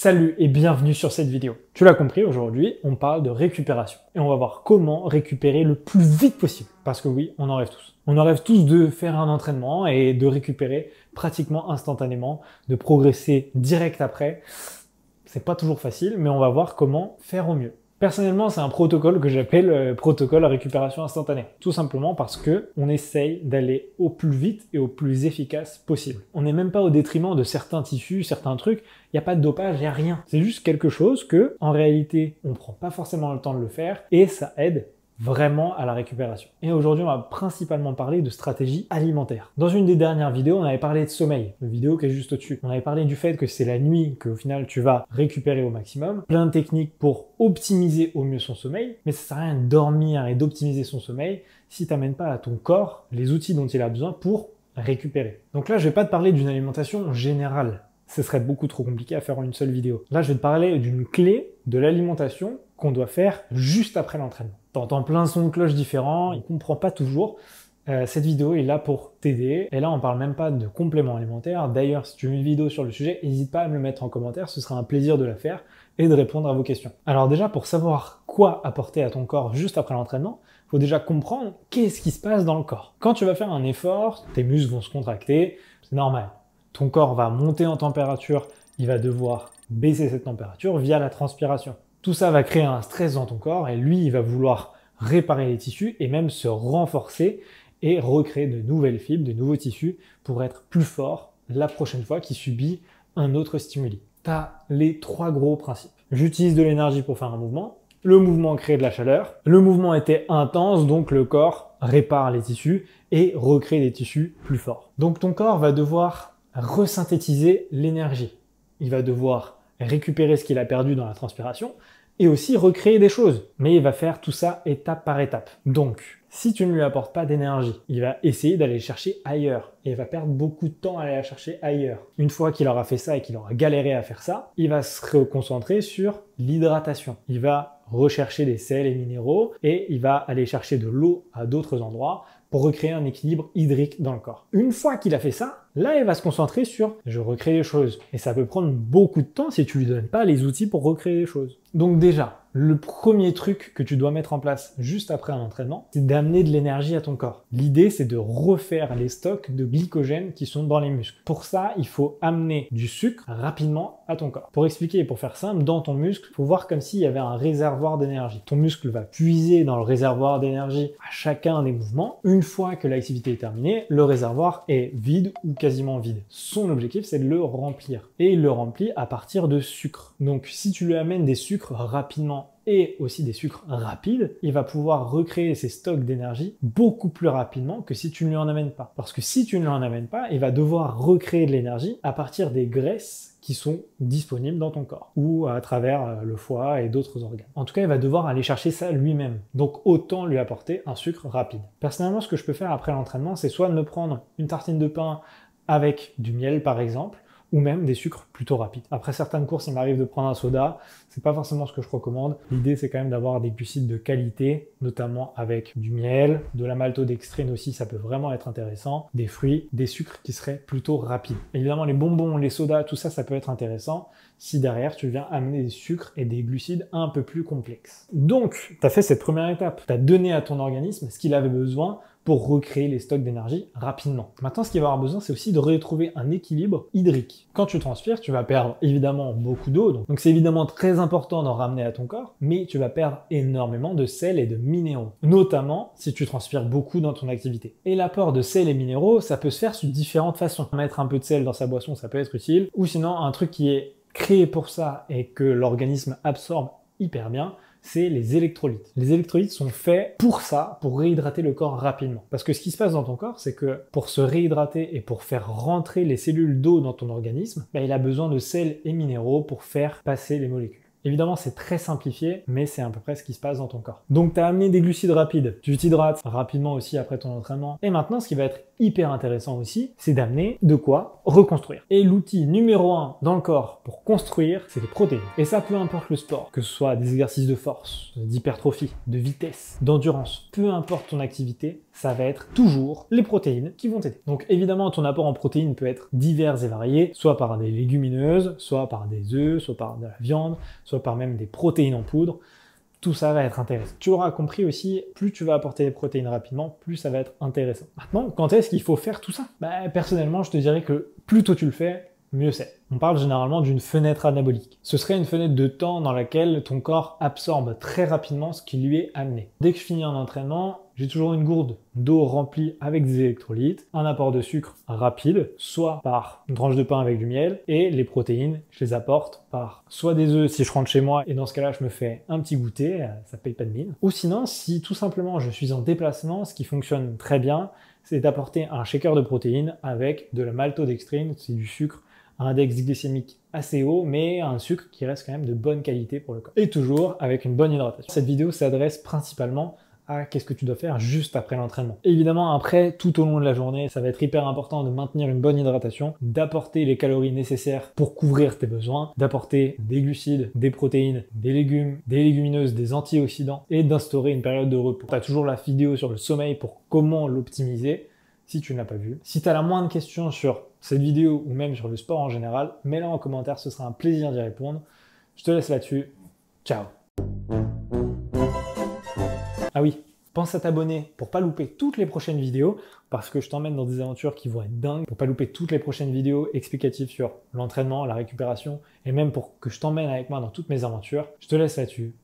Salut et bienvenue sur cette vidéo. Tu l'as compris, aujourd'hui, on parle de récupération. Et on va voir comment récupérer le plus vite possible. Parce que oui, on en rêve tous. On en rêve tous de faire un entraînement et de récupérer pratiquement instantanément, de progresser direct après. C'est pas toujours facile, mais on va voir comment faire au mieux. Personnellement, c'est un protocole que j'appelle protocole à récupération instantanée. Tout simplement parce que on essaye d'aller au plus vite et au plus efficace possible. On n'est même pas au détriment de certains tissus, certains trucs. Il n'y a pas de dopage, il n'y a rien. C'est juste quelque chose que, en réalité, on prend pas forcément le temps de le faire et ça aide vraiment à la récupération. Et aujourd'hui, on va principalement parler de stratégie alimentaire. Dans une des dernières vidéos, on avait parlé de sommeil, une vidéo qui est juste au-dessus. On avait parlé du fait que c'est la nuit qu'au final, tu vas récupérer au maximum. Plein de techniques pour optimiser au mieux son sommeil, mais ça sert à rien de dormir et d'optimiser son sommeil si tu n'amènes pas à ton corps les outils dont il a besoin pour récupérer. Donc là, je vais pas te parler d'une alimentation générale. Ce serait beaucoup trop compliqué à faire en une seule vidéo. Là, je vais te parler d'une clé de l'alimentation qu'on doit faire juste après l'entraînement. T'entends plein de sons de cloche différents, il comprend pas toujours. Cette vidéo est là pour t'aider. Et là, on parle même pas de compléments alimentaires. D'ailleurs, si tu veux une vidéo sur le sujet, n'hésite pas à me le mettre en commentaire. Ce sera un plaisir de la faire et de répondre à vos questions. Alors déjà, pour savoir quoi apporter à ton corps juste après l'entraînement, il faut déjà comprendre qu'est-ce qui se passe dans le corps. Quand tu vas faire un effort, tes muscles vont se contracter, c'est normal. Ton corps va monter en température, il va devoir baisser cette température via la transpiration. Tout ça va créer un stress dans ton corps et lui, il va vouloir réparer les tissus et même se renforcer et recréer de nouvelles fibres, de nouveaux tissus pour être plus fort la prochaine fois qu'il subit un autre stimuli. Tu as les trois gros principes. J'utilise de l'énergie pour faire un mouvement. Le mouvement crée de la chaleur. Le mouvement était intense, donc le corps répare les tissus et recrée des tissus plus forts. Donc ton corps va devoir resynthétiser l'énergie. Il va devoir récupérer ce qu'il a perdu dans la transpiration et aussi recréer des choses. Mais il va faire tout ça étape par étape. Donc, si tu ne lui apportes pas d'énergie, il va essayer d'aller chercher ailleurs et il va perdre beaucoup de temps à aller la chercher ailleurs. Une fois qu'il aura fait ça et qu'il aura galéré à faire ça, il va se reconcentrer sur l'hydratation. Il va rechercher des sels et minéraux et il va aller chercher de l'eau à d'autres endroits pour recréer un équilibre hydrique dans le corps. Une fois qu'il a fait ça, là, il va se concentrer sur « je recrée les choses ». Et ça peut prendre beaucoup de temps si tu lui donnes pas les outils pour recréer les choses. Donc déjà, le premier truc que tu dois mettre en place juste après un entraînement, c'est d'amener de l'énergie à ton corps. L'idée, c'est de refaire les stocks de glycogène qui sont dans les muscles. Pour ça, il faut amener du sucre rapidement à ton corps. Pour expliquer et pour faire simple, dans ton muscle, il faut voir comme s'il y avait un réservoir d'énergie. Ton muscle va puiser dans le réservoir d'énergie à chacun des mouvements. Une fois que l'activité est terminée, le réservoir est vide ou quasiment vide. Son objectif, c'est de le remplir. Et il le remplit à partir de sucre. Donc, si tu lui amènes des sucres rapidement et aussi des sucres rapides, il va pouvoir recréer ses stocks d'énergie beaucoup plus rapidement que si tu ne lui en amènes pas. Parce que si tu ne lui en amènes pas, il va devoir recréer de l'énergie à partir des graisses qui sont disponibles dans ton corps ou à travers le foie et d'autres organes. En tout cas, il va devoir aller chercher ça lui-même. Donc, autant lui apporter un sucre rapide. Personnellement, ce que je peux faire après l'entraînement, c'est soit de me prendre une tartine de pain avec du miel, par exemple, ou même des sucres plutôt rapides. Après certaines courses, il m'arrive de prendre un soda. C'est pas forcément ce que je recommande. L'idée, c'est quand même d'avoir des glucides de qualité, notamment avec du miel, de la maltodextrine aussi, ça peut vraiment être intéressant, des fruits, des sucres qui seraient plutôt rapides. Évidemment, les bonbons, les sodas, tout ça, ça peut être intéressant si derrière, tu viens amener des sucres et des glucides un peu plus complexes. Donc, tu as fait cette première étape. Tu as donné à ton organisme ce qu'il avait besoin pour recréer les stocks d'énergie rapidement. Maintenant, ce qu'il va avoir besoin, c'est aussi de retrouver un équilibre hydrique. Quand tu transpires, tu vas perdre évidemment beaucoup d'eau, donc c'est évidemment très important d'en ramener à ton corps, mais tu vas perdre énormément de sels et de minéraux, notamment si tu transpires beaucoup dans ton activité. Et l'apport de sels et minéraux, ça peut se faire sous différentes façons. Mettre un peu de sel dans sa boisson, ça peut être utile, ou sinon un truc qui est créé pour ça et que l'organisme absorbe hyper bien, c'est les électrolytes. Les électrolytes sont faits pour ça, pour réhydrater le corps rapidement. Parce que ce qui se passe dans ton corps, c'est que pour se réhydrater et pour faire rentrer les cellules d'eau dans ton organisme, il a besoin de sels et minéraux pour faire passer les molécules. Évidemment, c'est très simplifié, mais c'est à peu près ce qui se passe dans ton corps. Donc, tu as amené des glucides rapides. Tu t'hydrates rapidement aussi après ton entraînement. Et maintenant, ce qui va être hyper intéressant aussi, c'est d'amener de quoi reconstruire. Et l'outil numéro 1 dans le corps pour construire, c'est les protéines. Et ça, peu importe le sport, que ce soit des exercices de force, d'hypertrophie, de vitesse, d'endurance, peu importe ton activité, ça va être toujours les protéines qui vont t'aider. Donc évidemment, ton apport en protéines peut être divers et varié, soit par des légumineuses, soit par des œufs, soit par de la viande, soit par même des protéines en poudre. Tout ça va être intéressant. Tu auras compris aussi, plus tu vas apporter des protéines rapidement, plus ça va être intéressant. Maintenant, quand est-ce qu'il faut faire tout ça? Personnellement, je te dirais que plus tôt tu le fais, mieux c'est. On parle généralement d'une fenêtre anabolique. Ce serait une fenêtre de temps dans laquelle ton corps absorbe très rapidement ce qui lui est amené. Dès que je finis un entraînement, j'ai toujours une gourde d'eau remplie avec des électrolytes, un apport de sucre rapide, soit par une tranche de pain avec du miel, et les protéines, je les apporte par soit des œufs si je rentre chez moi, et dans ce cas-là, je me fais un petit goûter, ça paye pas de mine. Ou sinon, si tout simplement je suis en déplacement, ce qui fonctionne très bien, c'est d'apporter un shaker de protéines avec de la maltodextrine, c'est du sucre à index glycémique assez haut, mais un sucre qui reste quand même de bonne qualité pour le corps. Et toujours avec une bonne hydratation. Cette vidéo s'adresse principalement à qu'est-ce que tu dois faire juste après l'entraînement. Évidemment, après, tout au long de la journée, ça va être hyper important de maintenir une bonne hydratation, d'apporter les calories nécessaires pour couvrir tes besoins, d'apporter des glucides, des protéines, des légumes, des légumineuses, des antioxydants et d'instaurer une période de repos. Tu as toujours la vidéo sur le sommeil pour comment l'optimiser si tu ne l'as pas vu. Si tu as la moindre question sur cette vidéo ou même sur le sport en général, mets-la en commentaire, ce sera un plaisir d'y répondre. Je te laisse là-dessus. Ciao. Ah oui, pense à t'abonner pour pas louper toutes les prochaines vidéos parce que je t'emmène dans des aventures qui vont être dingues, pour pas louper toutes les prochaines vidéos explicatives sur l'entraînement, la récupération et même pour que je t'emmène avec moi dans toutes mes aventures. Je te laisse là-dessus.